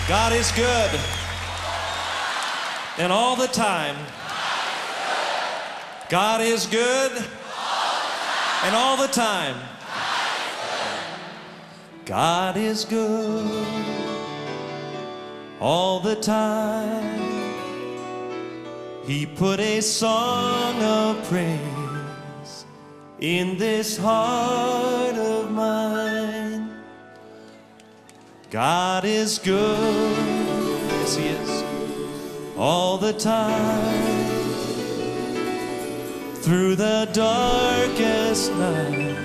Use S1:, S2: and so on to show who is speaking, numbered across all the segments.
S1: God is good. And all the time. God is good. And all the time. God is good. All the time. He put a song of praise in this heart of mine. God is good, yes He is, all the time. Through the darkest night,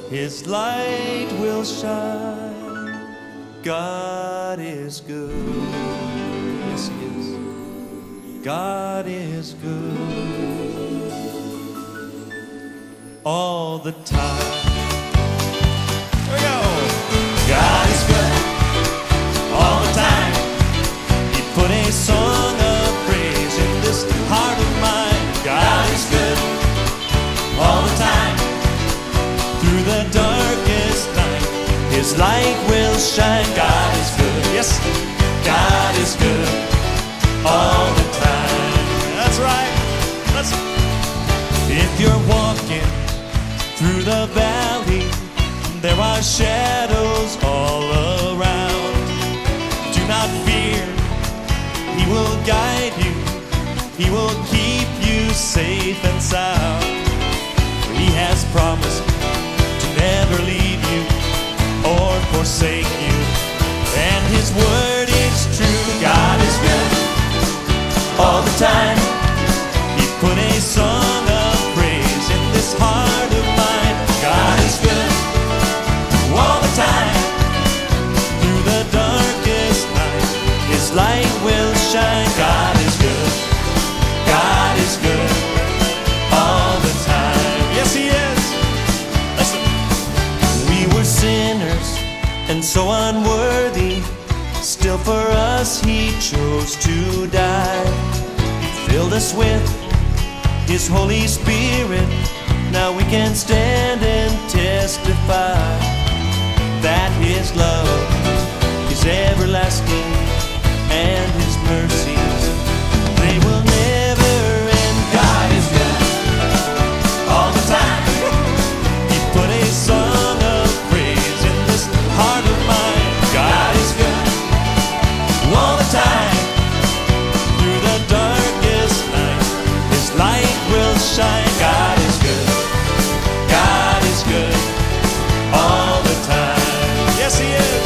S1: His light will shine. God is good, yes He is, God is good, all the time. Here we go. God is good all the time. He put a song of praise in this heart of mine. God is good all the time. Through the darkest night, His light will shine. God is good. Yes, God is good all the time. That's right. If you're walking through the valley, there are shadows all around. Do not fear, He will guide you. He will keep you safe and sound. He has promised to never leave you or forsake you. And His word is true. God is good all the time. He put a song of praise in this heart of mine. God is good all the time. Through the darkest night, His light will shine. God is good. God is good all the time. Yes, He is. Listen. We were sinners and so unworthy. Still for us He chose to die. He filled us with His Holy Spirit. Now we can stand and testify that His love is everlasting and His mercies, they will never end. God is good all the time. He put a song of praise in this heart of mine. God is good all the time. Through the darkest night, His light will shine. God is good. God is good all the time. Yes, He is.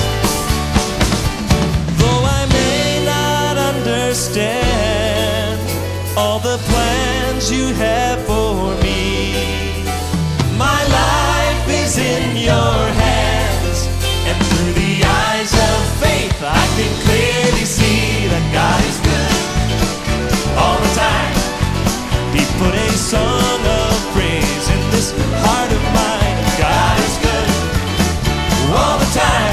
S1: Though I may not understand all the plans You have for me, my life is in Your hands, and through the eyes of faith I can clearly see that God is good all the time. He put a song of praise in this heart of mine. God is good all the time.